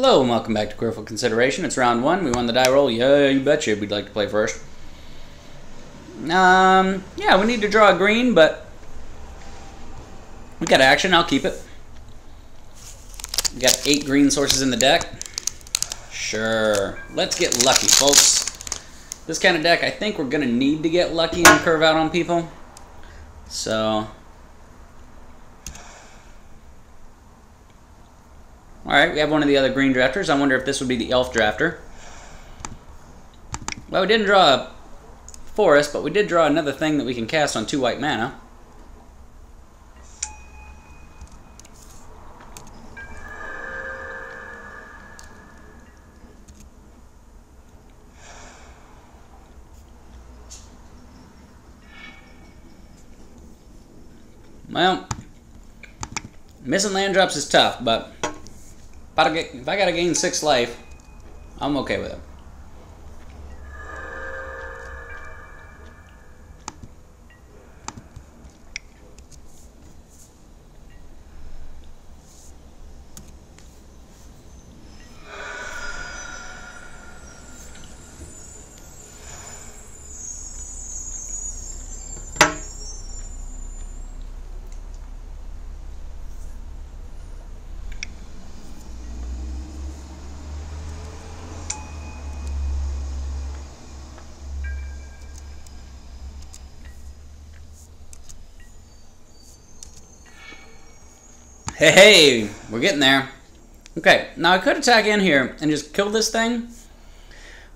Hello and welcome back to Queerful Consideration. It's round one. We won the die roll. Yeah, you betcha we'd like to play first. Yeah, we need to draw a green, but we got action. I'll keep it. We got 8 green sources in the deck. Sure. Let's get lucky, folks. This kind of deck, I think we're going to need to get lucky and curve out on people. So... Alright, we have one of the other green drafters. I wonder if this would be the elf drafter. Well, we didn't draw a forest, but we did draw another thing that we can cast on 2 white mana. Well, missing land drops is tough, but if I gotta gain 6 life, I'm okay with it. Hey, we're getting there. Okay, now I could attack in here and just kill this thing,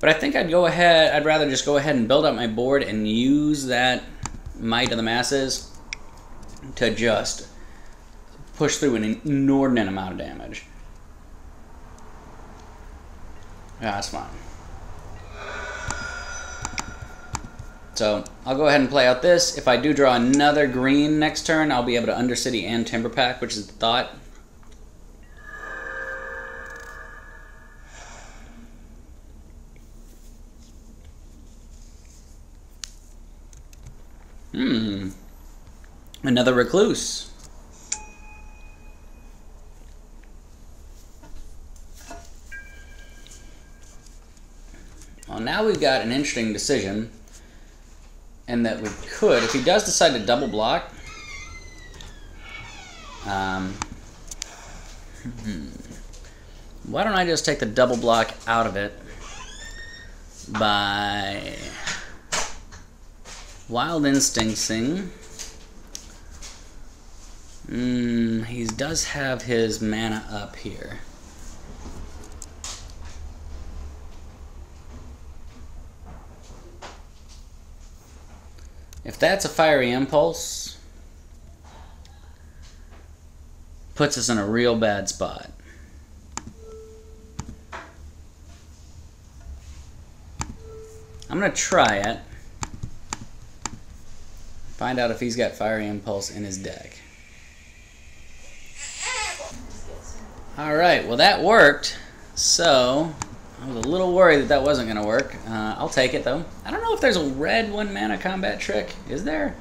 but I think I'd rather just go ahead and build up my board and use that Might of the Masses to just push through an inordinate amount of damage. Yeah, that's fine. So, I'll go ahead and play out this. If I do draw another green next turn, I'll be able to Undercity and Timber Pack, which is the thought. Another Recluse. Well, now we've got an interesting decision. And that we could, if he does decide to double block, why don't I just take the double block out of it by Wild Instinctsing. He does have his mana up here. If that's a Fiery Impulse, puts us in a real bad spot. I'm going to try it. Find out if he's got Fiery Impulse in his deck. Alright, well that worked. So... I was a little worried that that wasn't going to work. I'll take it, though. I don't know if there's a red 1-mana combat trick. Is there?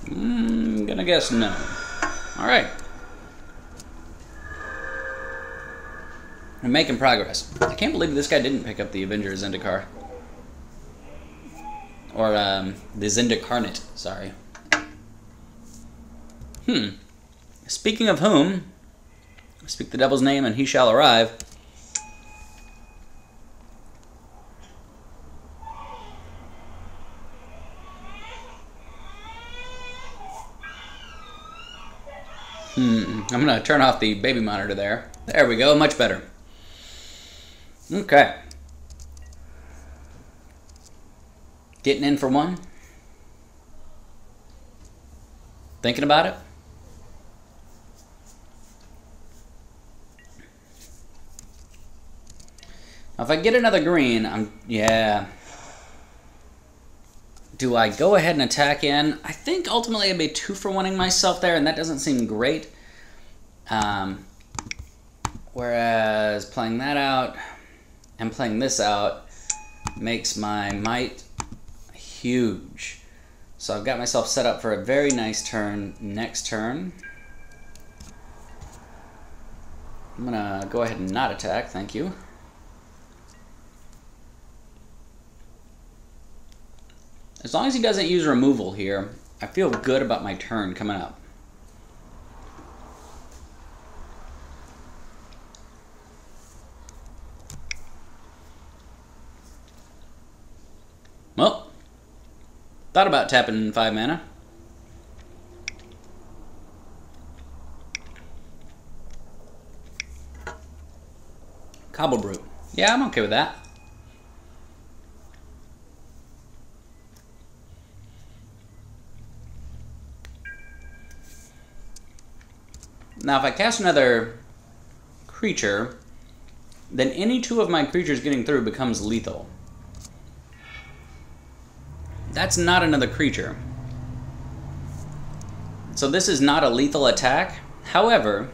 I'm going to guess no. Alright. I'm making progress. I can't believe this guy didn't pick up the Avenger Zendikar. Or, the Zendikar, sorry. Speaking of whom, speak the devil's name and he shall arrive. I'm going to turn off the baby monitor there. There we go, much better. Okay. Getting in for one. Thinking about it. Now if I get another green, yeah. Do I go ahead and attack in? I think ultimately I'd be 2-for-1ing myself there, and that doesn't seem great. Whereas playing that out and playing this out makes my might huge. So I've got myself set up for a very nice turn next turn. I'm gonna go ahead and not attack, thank you. As long as he doesn't use removal here, I feel good about my turn coming up. Well, thought about tapping 5 mana. Cobble Brute. Yeah, I'm okay with that. Now, if I cast another creature, then any 2 of my creatures getting through becomes lethal. That's not another creature. So this is not a lethal attack. However,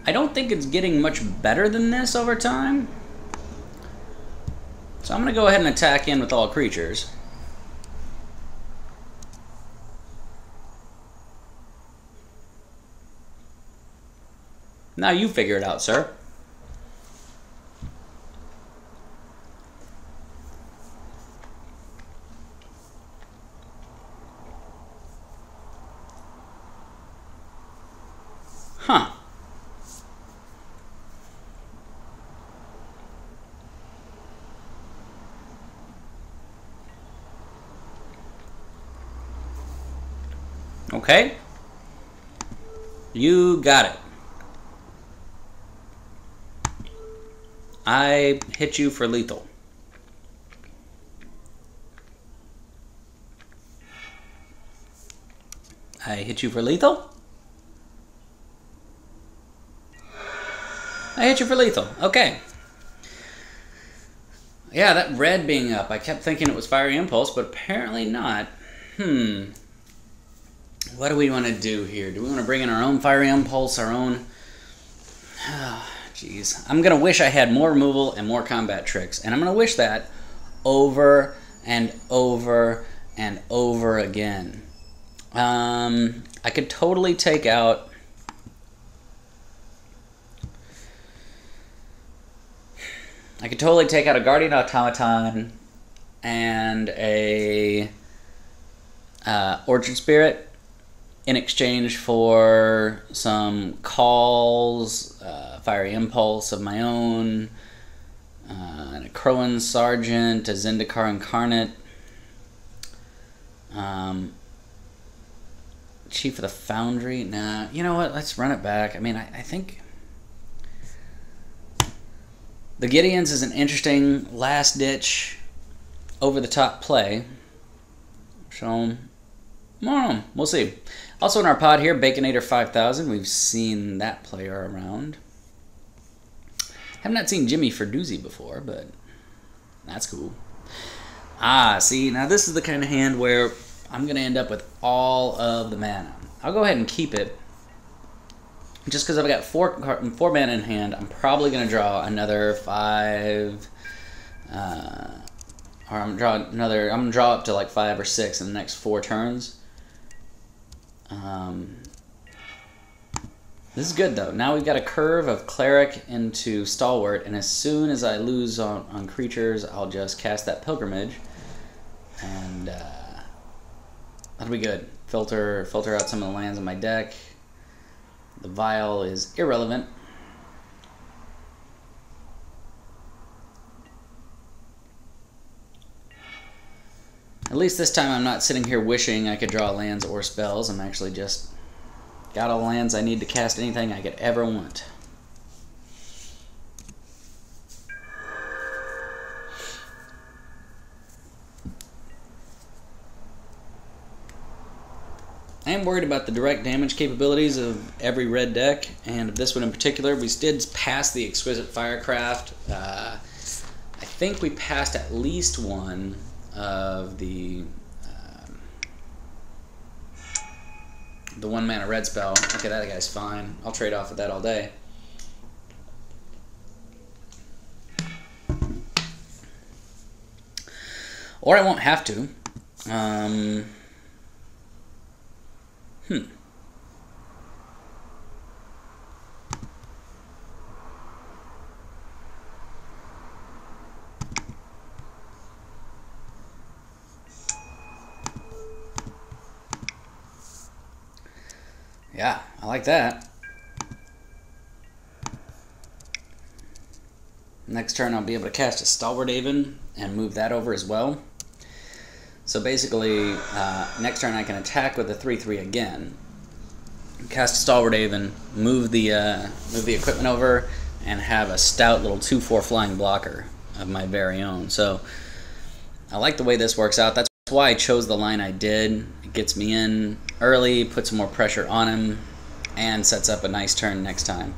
I don't think it's getting much better than this over time. So I'm going to go ahead and attack in with all creatures. Now you figure it out, sir. Huh. Okay. You got it. I hit you for lethal. I hit you for lethal? I hit you for lethal. Okay. Yeah, that red being up. I kept thinking it was Fiery Impulse, but apparently not. What do we want to do here? Do we want to bring in our own Fiery Impulse, our own... Jeez. I'm going to wish I had more removal and more combat tricks. And I'm going to wish that over and over and over again. I could totally take out... I could totally take out a Guardian Automaton and a Orchard Spirit in exchange for some calls, Fiery Impulse of my own, and a Crowan Sergeant, a Zendikar Incarnate, Chief of the Foundry. Nah, you know what? Let's run it back. I mean, I think the Gideons is an interesting last-ditch, over-the-top play. So, we'll see. Also in our pod here, Baconator 5000. We've seen that player around. Have not seen Jimmy Ferduzzi before, but that's cool. See, now this is the kind of hand where I'm going to end up with all of the mana. I'll go ahead and keep it. Just because I've got four mana in hand, I'm probably going to draw another 5, or I'm going to draw up to like 5 or 6 in the next 4 turns. This is good though. Now we've got a curve of Cleric into Stalwart, and as soon as I lose on creatures, I'll just cast that Pilgrimage, and that'll be good. Filter out some of the lands in my deck. The Vial is irrelevant. At least this time I'm not sitting here wishing I could draw lands or spells. I'm actually just got all the lands I need to cast anything I could ever want. I am worried about the direct damage capabilities of every red deck, and of this one in particular. We did pass the Exquisite Firecraft. I think we passed at least one of the 1 mana red spell. Okay, that guy's fine. I'll trade off with that all day. Or I won't have to. Hmm. Yeah, I like that. Next turn I'll be able to cast a Stalwart Haven and move that over as well. So basically, next turn I can attack with a 3/3 again, cast a Stalwart Haven, move the equipment over, and have a stout little 2/4 flying blocker of my very own. So I like the way this works out. That's why I chose the line I did. It gets me in early, puts some more pressure on him, and sets up a nice turn next time.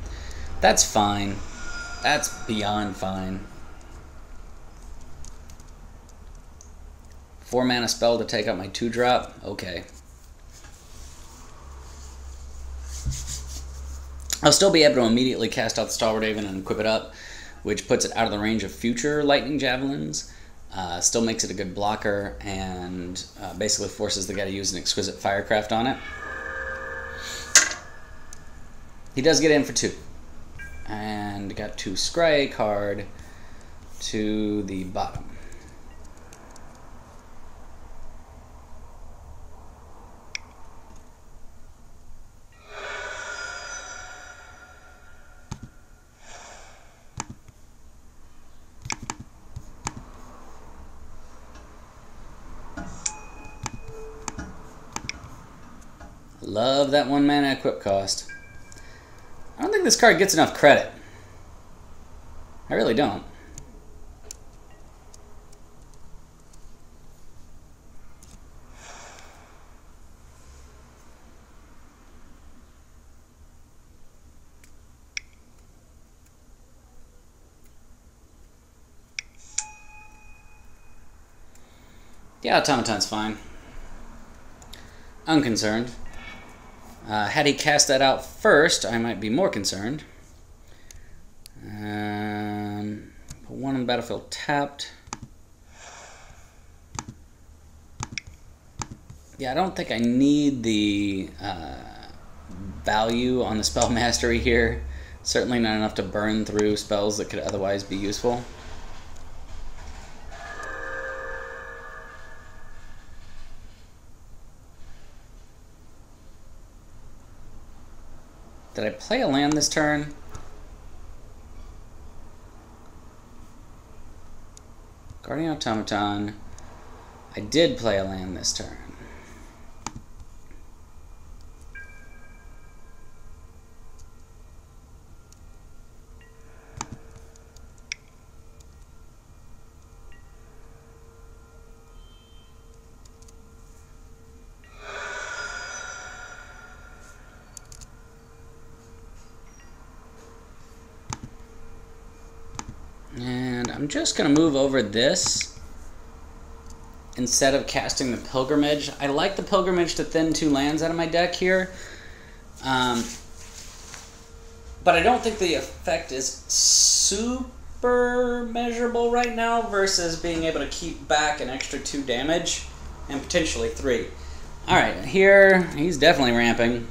That's fine. That's beyond fine. 4 mana spell to take out my 2-drop? Okay. I'll still be able to immediately cast out the Stalwart Haven and equip it up, which puts it out of the range of future Lightning Javelins. Still makes it a good blocker, and basically forces the guy to use an Exquisite Firecraft on it. He does get in for 2. And got to scry a card to the bottom. Love that 1 mana equip cost. I don't think this card gets enough credit. I really don't. Yeah, Automaton's fine. Unconcerned. Had he cast that out first, I might be more concerned. Put 1 on the battlefield tapped. Yeah, I don't think I need the value on the spell mastery here. Certainly not enough to burn through spells that could otherwise be useful. Did I play a land this turn? Guardian Automaton. I did play a land this turn. And I'm just going to move over this instead of casting the Pilgrimage. I like the Pilgrimage to thin 2 lands out of my deck here. But I don't think the effect is super measurable right now versus being able to keep back an extra 2 damage and potentially 3. Alright, here he's definitely ramping.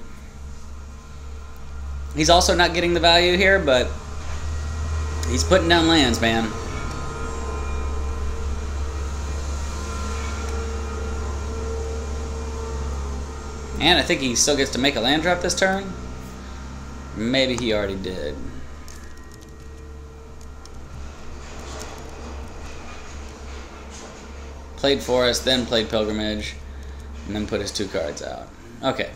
He's also not getting the value here, but he's putting down lands, man. And I think he still gets to make a land drop this turn. Maybe he already did. Played Forest, then played Pilgrimage, and then put his 2 cards out. Okay.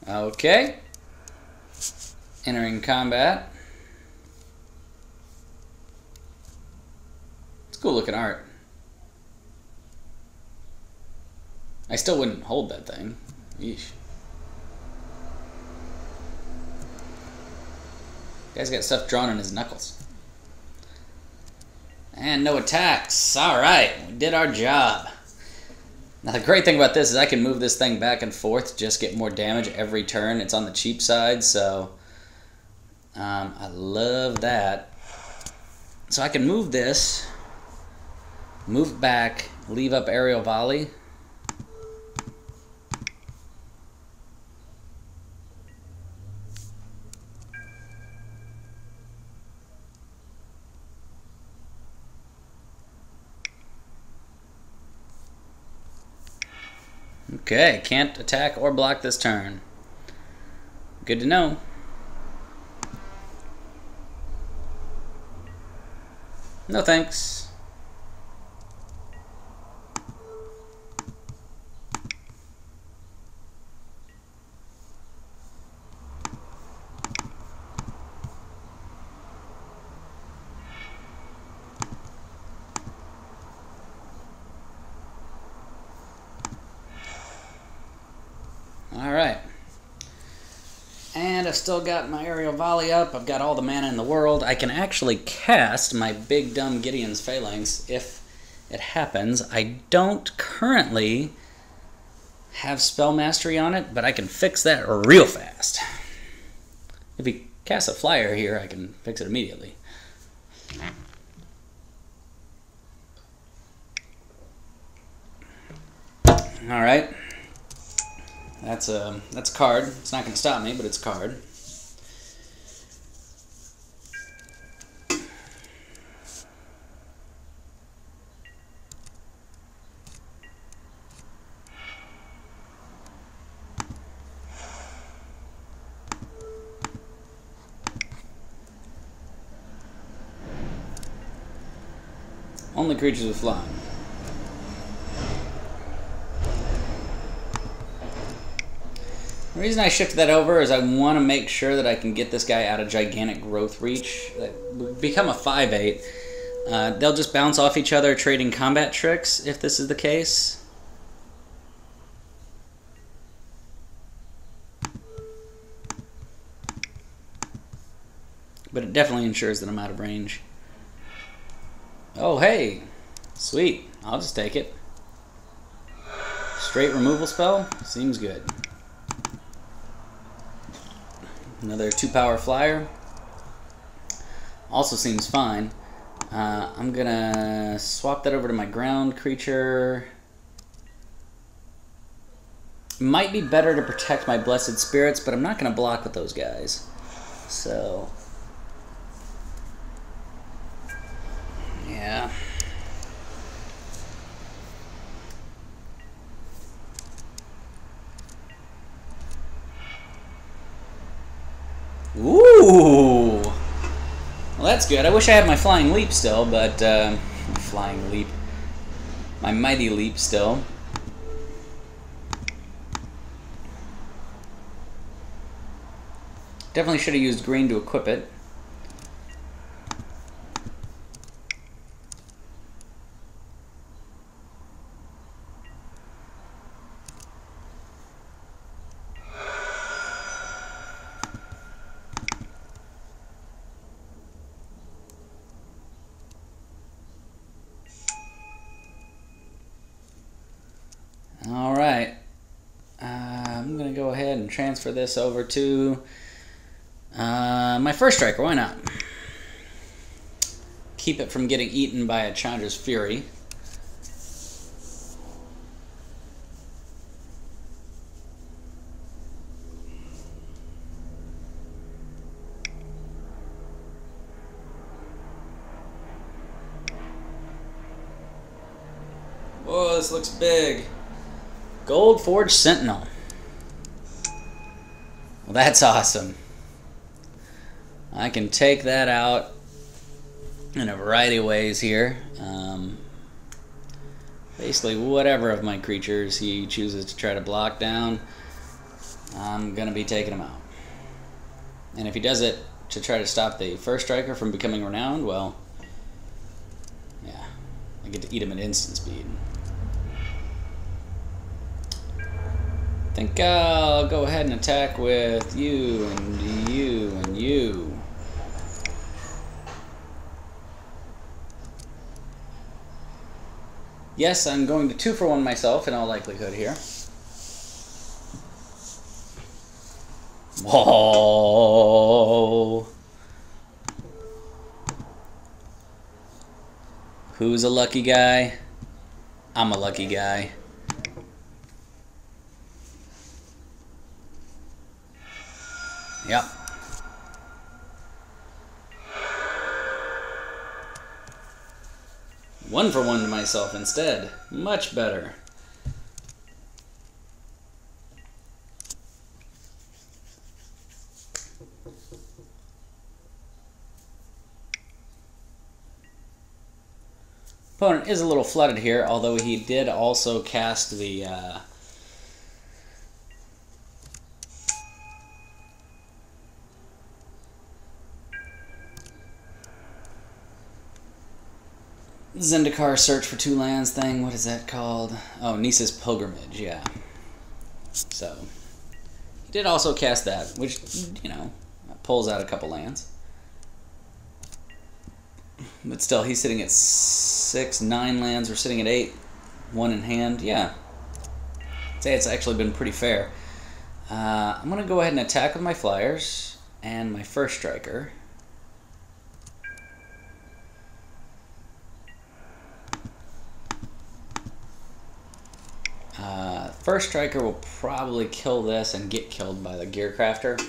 Okay. Entering combat. It's cool looking art. I still wouldn't hold that thing. Yeesh. Guy's got stuff drawn on his knuckles. And no attacks. Alright, we did our job. Now the great thing about this is I can move this thing back and forth, just get more damage every turn. It's on the cheap side, so I love that. So I can move this Move back, leave up aerial volley. Okay, can't attack or block this turn. Good to know. No thanks. Alright. And I've still got my aerial volley up. I've got all the mana in the world. I can actually cast my big dumb Gideon's Phalanx if it happens. I don't currently have spell mastery on it, but I can fix that real fast. If he casts a flyer here, I can fix it immediately. Alright. That's a card. It's not going to stop me, but it's a card. Only creatures with flying. The reason I shifted that over is I want to make sure that I can get this guy out of gigantic growth reach. Become a 5/8. They'll just bounce off each other trading combat tricks if this is the case. But it definitely ensures that I'm out of range. Oh, hey! Sweet. I'll just take it. Straight removal spell? Seems good. Another 2-power flyer. Also seems fine. I'm gonna swap that over to my ground creature. Might be better to protect my Blessed Spirits, but I'm not gonna block with those guys. So... yeah. Ooh! Well, that's good. I wish I had my Flying Leap still, but... Flying Leap. My Mighty Leap still. Definitely should have used green to equip it. Alright, I'm going to go ahead and transfer this over to my first striker. Why not? Keep it from getting eaten by a Chandra's Fury. Whoa, this looks big. Gold Forge Sentinel. Well, that's awesome. I can take that out in a variety of ways here. Basically, whatever of my creatures he chooses to try to block down, I'm going to be taking him out. And if he does it to try to stop the first striker from becoming renowned, well, yeah, I get to eat him at instant speed. I think I'll go ahead and attack with you and you and you. Yes, I'm going to 2-for-1 myself in all likelihood here. Whoa. Who's a lucky guy? I'm a lucky guy. Yep. One for one to myself instead. Much better. Opponent is a little flooded here, although he did also cast the Zendikar Search for 2 lands thing. What is that called? Oh, Nisa's Pilgrimage, yeah. So, he did also cast that, which, you know, pulls out a couple lands. But still, he's sitting at 6, 9 lands. We're sitting at 8. 1 in hand. Yeah. I'd say it's actually been pretty fair. I'm going to go ahead and attack with my flyers and my first striker. First striker will probably kill this and get killed by the Gear Crafter.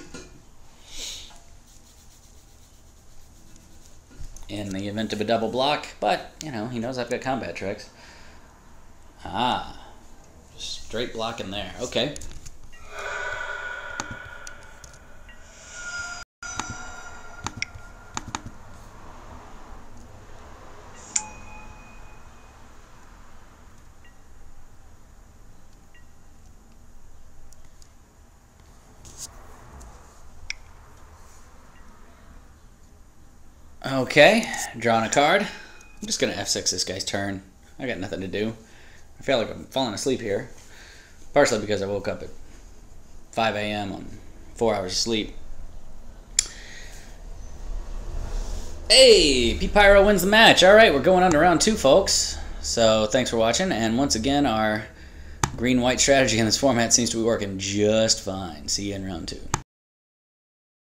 In the event of a double block, but, you know, he knows I've got combat tricks. Ah, straight block in there. Okay. Okay, drawing a card. I'm just going to F6 this guy's turn. I got nothing to do. I feel like I'm falling asleep here. Partially because I woke up at 5 a.m. on 4 hours of sleep. Hey, P-Pyro wins the match. Alright, we're going on to round 2, folks. So, thanks for watching. And once again, our green-white strategy in this format seems to be working just fine. See you in round 2.